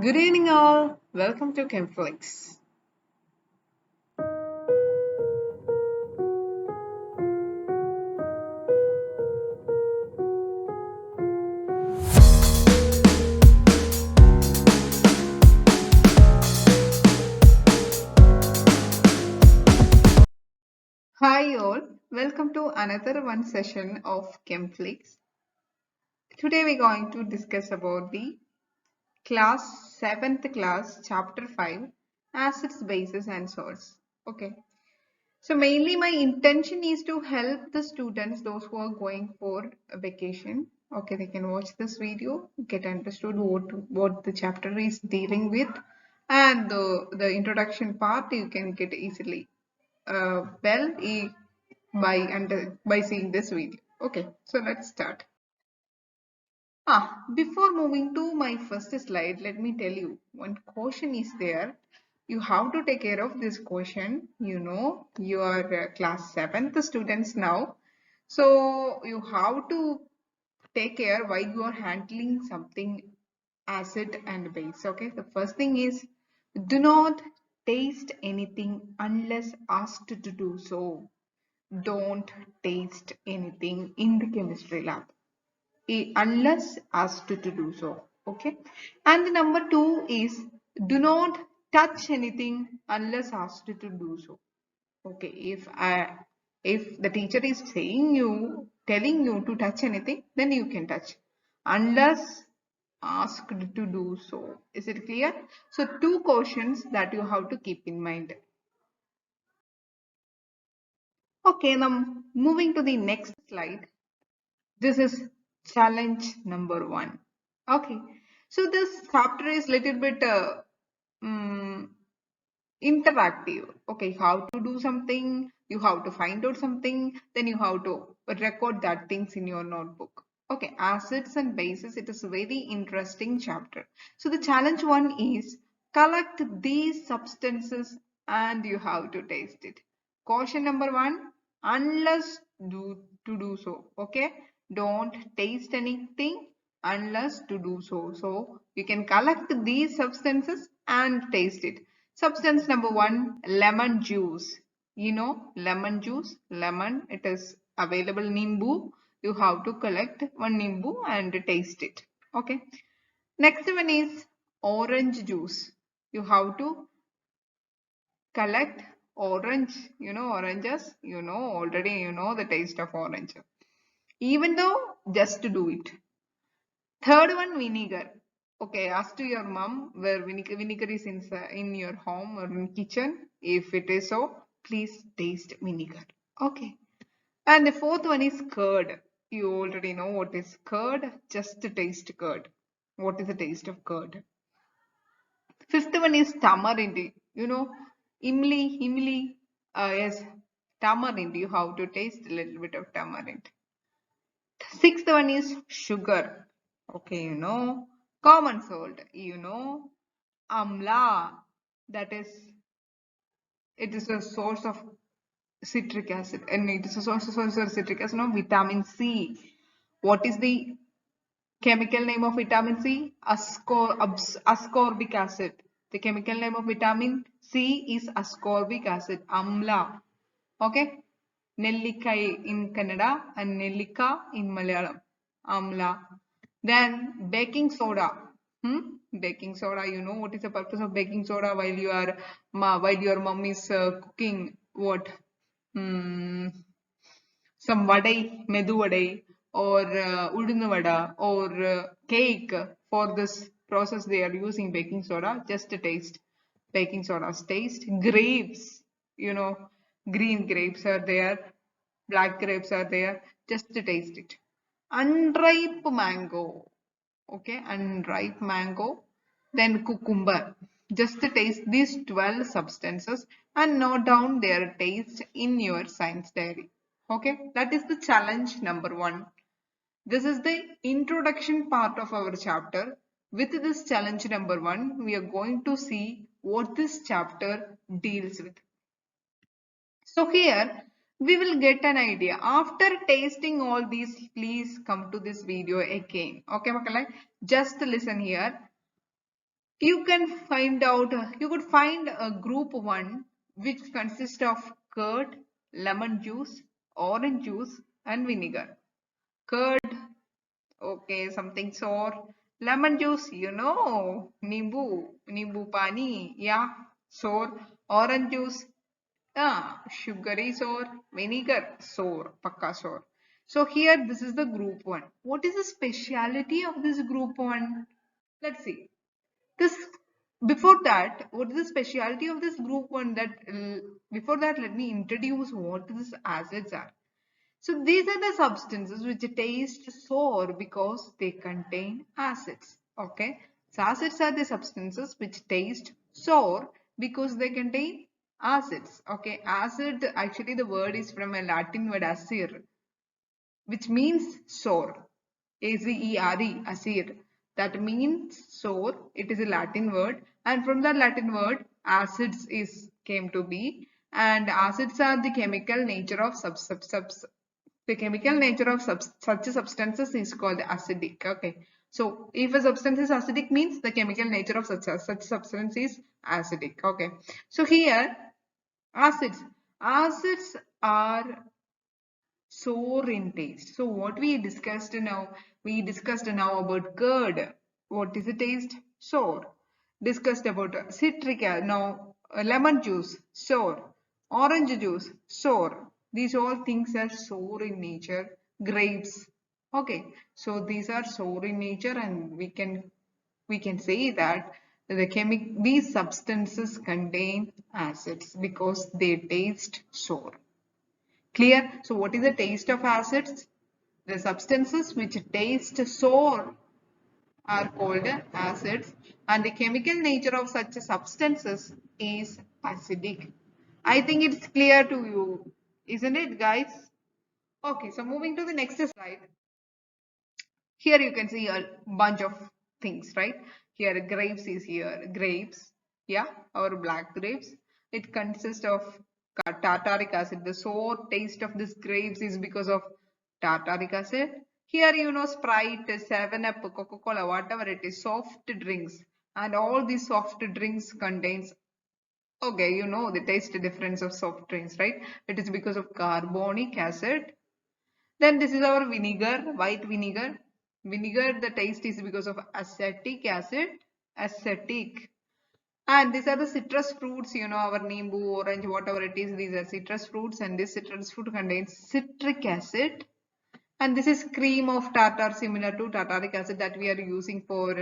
Good evening, all. Welcome to Chemflix. Hi, all. Welcome to another one session of Chemflix. Today, we're going to discuss about the class 7th class, chapter 5, acids, bases, and salts. Okay. So mainly my intention is to help the students, those who are going for a vacation. Okay, they can watch this video, get understood what the chapter is dealing with, and the introduction part you can get easily by seeing this video. Okay, so let's start. Before moving to my first slide, let me tell you one question is there. You have to take care of this question. You are class 7th students now. So you have to take care while you are handling something acid and base. Okay. The first thing is do not taste anything unless asked to do so. Don't taste anything in the chemistry lab unless asked to do so. Okay. And the number two is do not touch anything unless asked to do so. Okay. If the teacher is telling you to touch anything, then you can touch unless asked to do so. Is it clear? So two questions that you have to keep in mind. Okay, now moving to the next slide. This is challenge number one. Okay, so this chapter is little bit mm, interactive. Okay, how to do something, you have to find out something, then you have to record that things in your notebook. Okay, acids and bases, it is a very interesting chapter. So the challenge one is collect these substances and you have to taste it. Caution number one, unless to do so. Okay, don't taste anything unless to do so. So you can collect these substances and taste it. Substance number one, lemon juice. Lemon juice, lemon, it is available Nimbu. You have to collect one Nimbu and taste it. Okay. Next one is orange juice. You have to collect orange. Oranges, already the taste of orange. Even though just to do it. Third one, vinegar. Okay, ask to your mom where vinegar is in your home or in kitchen. If it is so, please taste vinegar. Okay. And the fourth one is curd. You already know what is curd. Just taste curd. What is the taste of curd? Fifth one is tamarind. Imli. Yes, tamarind. You have to taste a little bit of tamarind. Sixth one is sugar. Okay, common salt. Amla. That is, it is a source of citric acid, and it is a source of citric acid. No, vitamin C. What is the chemical name of vitamin C? Ascorbic acid. The chemical name of vitamin C is ascorbic acid. Amla. Okay. Nellikai in Kannada and Nellika in Malayalam. Amla. Then baking soda. Baking soda. You know what is the purpose of baking soda while your mom is cooking what? Hmm, some vadai, medu vadai, or udunu vada, or cake. For this process, they are using baking soda. Just a taste. Baking soda's taste. Grapes. Green grapes are there. Black grapes are there. Just to taste it. Unripe mango. Okay, unripe mango. Then cucumber. Just to taste these 12 substances and note down their taste in your science diary. Okay, that is the challenge number one. This is the introduction part of our chapter. With this challenge number one, we are going to see what this chapter deals with. So here we will get an idea. After tasting all these, please come to this video again. Okay, Makala? Just listen here. You can find out, you could find a group 1 which consists of curd, lemon juice, orange juice and vinegar. Curd, okay, something sour. Lemon juice, nimbu pani, yeah, sour. Orange juice, sugary sour. Vinegar, sour, pakka sour. So here, this is the group 1. What is the speciality of this group 1? Let's see. This before that, what is the speciality of this group 1? Before that, let me introduce what these acids are. So these are the substances which taste sour because they contain acids. Okay. So acids are the substances which taste sour because they contain acids. Okay. Acid, actually the word is from a Latin word acere, which means sour. A-C-E-R-E, acere. That means sour. It is a Latin word, and from that Latin word, acids is came to be. And acids are the chemical nature of the chemical nature of such substances is called acidic. Okay. So if a substance is acidic means the chemical nature of such substance is acidic. Okay. So here acids. Acids are sour in taste. So what we discussed now about curd. What is the taste? Sour. Discussed about citric acid. Now lemon juice, sour. Orange juice, sour. These all things are sour in nature. Grapes. Okay. So these are sour in nature, and we can say that these substances contain acids because they taste sour. Clear? So what is the taste of acids? The substances which taste sour are called acids, and the chemical nature of such substances is acidic. I think it's clear to you, isn't it, guys? Okay, so moving to the next slide. Here you can see a bunch of things, right? Here grapes is here, grapes, yeah, or black grapes. It consists of tartaric acid. The sour taste of this grapes is because of tartaric acid. Here Sprite, 7-Up, Coca-Cola, whatever it is, soft drinks. And all these soft drinks contains, okay, the taste difference of soft drinks, right? It is because of carbonic acid. Then this is our vinegar, white vinegar. Vinegar, the taste is because of acetic acid, acetic. And these are the citrus fruits, our nimbu, orange, whatever it is, these are citrus fruits, and this citrus fruit contains citric acid. And this is cream of tartar, similar to tartaric acid that we are using for,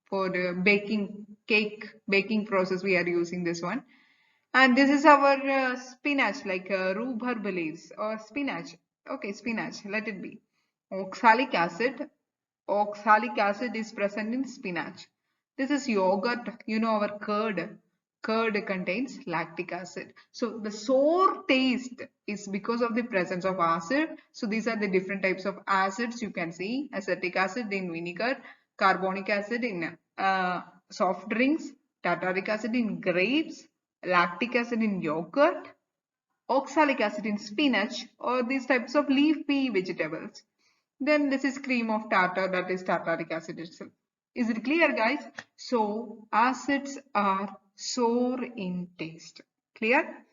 for baking cake, baking process, we are using this one. And this is our spinach, like rhubarb leaves or spinach. Okay, spinach, let it be. Oxalic acid. Oxalic acid is present in spinach. This is yogurt, our curd. Curd contains lactic acid. So the sour taste is because of the presence of acid. So these are the different types of acids you can see. Acetic acid in vinegar, carbonic acid in soft drinks, tartaric acid in grapes, lactic acid in yogurt, oxalic acid in spinach, or these types of leafy vegetables. Then this is cream of tartar, that is tartaric acid itself. Is it clear, guys? So acids are sour in taste. Clear?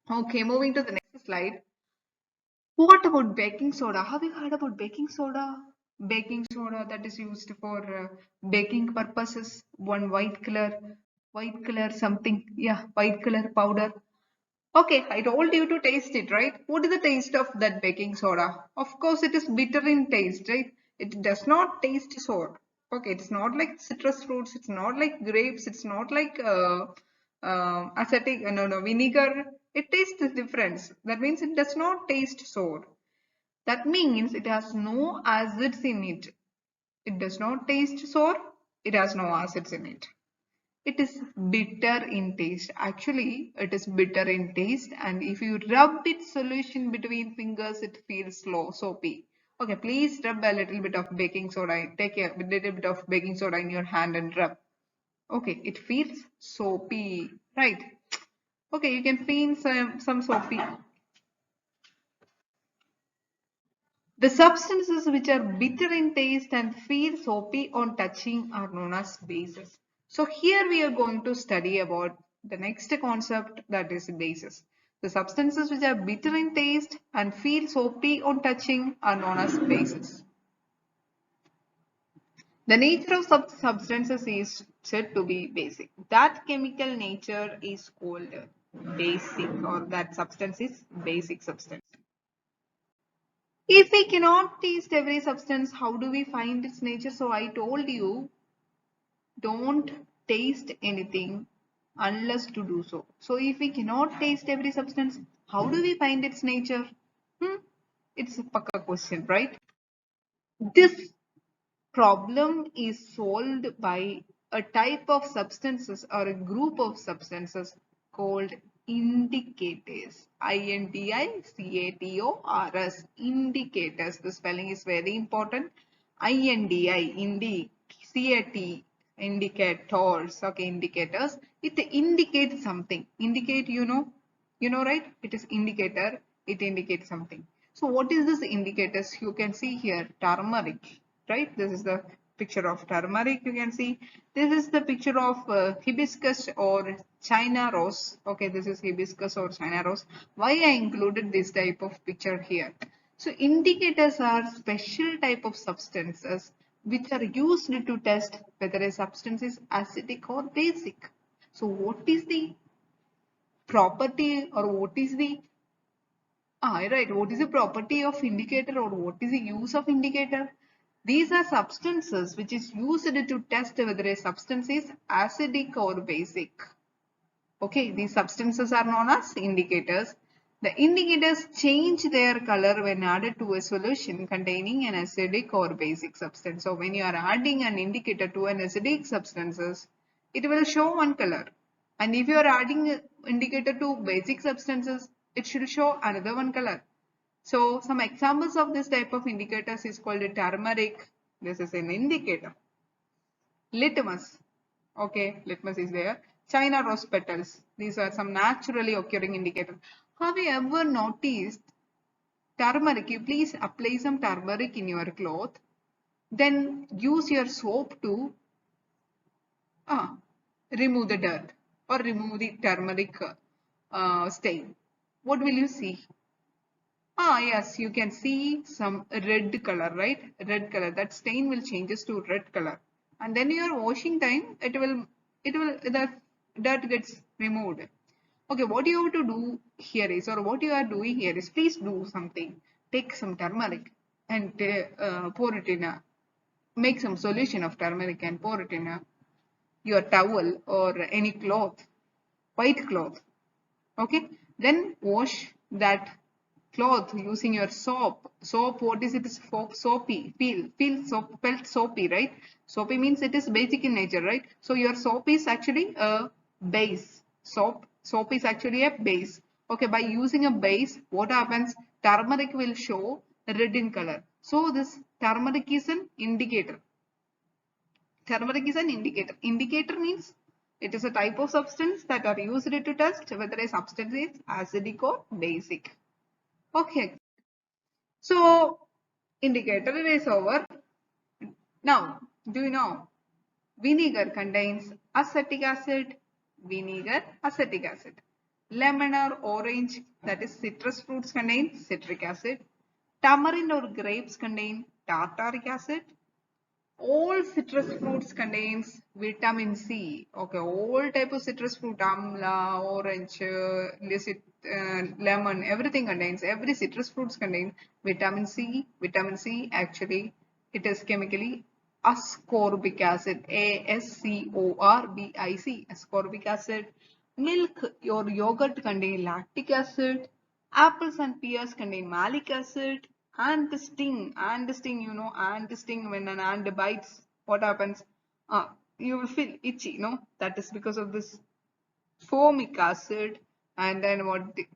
Okay, moving to the next slide. What about baking soda? Have you heard about baking soda? Baking soda that is used for baking purposes. One white color something. Yeah, white color powder. Okay, I told you to taste it, right? What is the taste of that baking soda? Of course, it is bitter in taste, right? It does not taste sour. Okay, it's not like citrus fruits. It's not like grapes. It's not like acetic, no, vinegar. It tastes different. That means it does not taste sour. That means it has no acids in it. It does not taste sour. It has no acids in it. It is bitter in taste. Actually, it is bitter in taste, and if you rub its solution between fingers, it feels slow, soapy. Okay, please rub a little bit of baking soda. Take a little bit of baking soda in your hand and rub. Okay, it feels soapy, right? Okay, you can feel some soapy. The substances which are bitter in taste and feel soapy on touching are known as bases. So here we are going to study about the next concept, that is bases. The substances which are bitter in taste and feel soapy on touching are known as bases. The nature of substances is said to be basic. That chemical nature is called basic, or that substance is basic substance. If we cannot taste every substance, how do we find its nature? So I told you, don't taste anything unless to do so. So if we cannot taste every substance, how do we find its nature? It's a pakka question, right? This problem is solved by a type of substances or a group of substances called indicators. INDICATORS, indicators. The spelling is very important. INDI, CAT, indicators. Okay, indicators. It indicates something. Indicate, right? It is indicator. It indicates something. So what is this indicators? You can see here turmeric, right? This is the picture of turmeric. You can see this is the picture of hibiscus or China rose. Okay, this is hibiscus or China rose. Why I included this type of picture here? So indicators are special type of substances which are used to test whether a substance is acidic or basic. So what is the property, or what is the right. What is the property of indicator, or what is the use of indicator? These are substances which is used to test whether a substance is acidic or basic. Okay, these substances are known as indicators. The indicators change their color when added to a solution containing an acidic or basic substance. So when you are adding an indicator to an acidic substances, it will show one color. And if you are adding an indicator to basic substances, it should show another one color. So some examples of this type of indicators is called a turmeric. This is an indicator. Litmus. Okay, litmus is there. China rose petals. These are some naturally occurring indicators. Have you ever noticed turmeric? You please apply some turmeric in your cloth. Then use your soap to uh, remove the dirt or remove the turmeric stain. What will you see? Yes, you can see some red color, right? Red color. That stain will changes to red color. And then your washing time, the dirt gets removed. Okay, what you have to do here is, or what you are doing here is, please do something. Take some turmeric and pour it in a, make some solution of turmeric and pour it in a, your towel or any cloth, white cloth. Okay, then wash that cloth using your soap. What is it? Is soapy, feel soap, felt soapy, right? Soapy means it is basic in nature, right? So your soap is actually a base. Soap is actually a base. Okay, by using a base, what happens? Turmeric will show red in color. So this turmeric is an indicator. Turmeric is an indicator. Indicator means it is a type of substance that are used to test whether a substance is acidic or basic. Okay, so indicator is over. Now, do you know vinegar contains acetic acid? Vinegar, acetic acid. Lemon or orange, that is citrus fruits, contain citric acid. Tamarind or grapes contain tartaric acid. All citrus fruits contains vitamin C. Okay, all type of citrus fruit, amla, orange, licit, lemon, everything contains, every citrus fruits contain vitamin C. Vitamin C actually, it is chemically ascorbic acid, ASCORBIC, ascorbic acid. Milk or yogurt contain lactic acid. Apples and pears contain malic acid. And the sting, when an ant bites, what happens? You will feel itchy, no? That is because of this formic acid. And then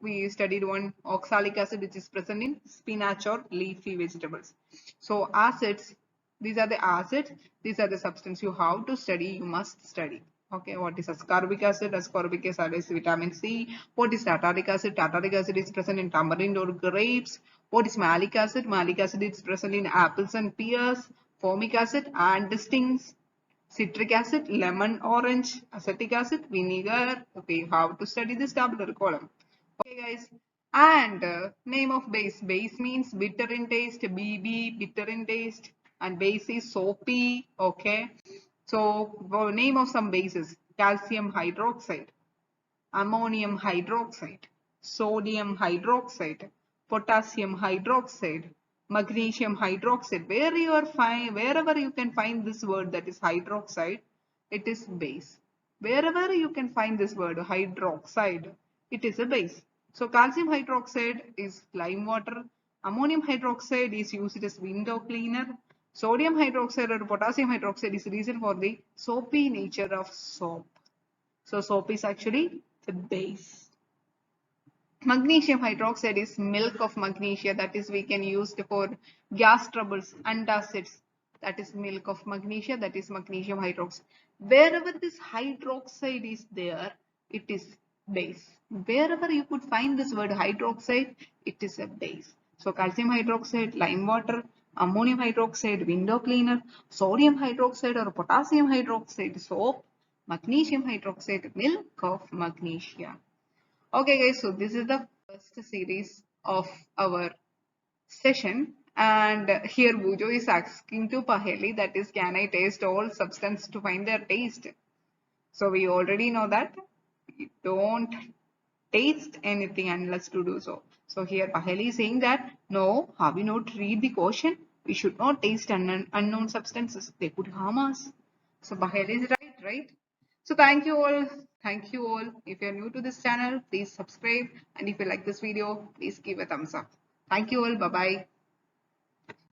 we studied one oxalic acid, which is present in spinach or leafy vegetables. So acids, these are the acids, these are the substance you have to study, you must study. Okay, what is ascorbic acid? Ascorbic acid is vitamin C. What is tartaric acid? Tartaric acid is present in tamarind or grapes. What is malic acid? Malic acid is present in apples and pears. Formic acid, andestins. Citric acid, lemon, orange. Acetic acid, vinegar. Okay, you have to study this tabular column. Okay, guys. And name of base. Base means bitter in taste. BB, bitter in taste. And base is soapy. Okay. So, name of some bases. Calcium hydroxide, ammonium hydroxide, sodium hydroxide, potassium hydroxide, magnesium hydroxide. Wherever you can find this word, that is hydroxide, it is base. Wherever you can find this word hydroxide, it is a base. So calcium hydroxide is lime water. Ammonium hydroxide is used as window cleaner. Sodium hydroxide or potassium hydroxide is the reason for the soapy nature of soap. So soap is actually the base. Magnesium hydroxide is milk of magnesia, that is we can use for gas troubles, antacids, that is milk of magnesia, that is magnesium hydroxide. Wherever this hydroxide is there, it is base. Wherever you could find this word hydroxide, it is a base. So calcium hydroxide, lime water, ammonium hydroxide, window cleaner, sodium hydroxide or potassium hydroxide, soap, magnesium hydroxide, milk of magnesia. Okay guys, so this is the first series of our session, and here Bujo is asking to Paheli, that is, can I taste all substance to find their taste? So we already know that you don't taste anything unless to do so. So here Paheli is saying that no, have you not read the question? We should not taste unknown substances. They could harm us. So Paheli is right, right? So thank you all. Thank you all. If you're new to this channel, please subscribe. And if you like this video, please give a thumbs up. Thank you all. Bye bye.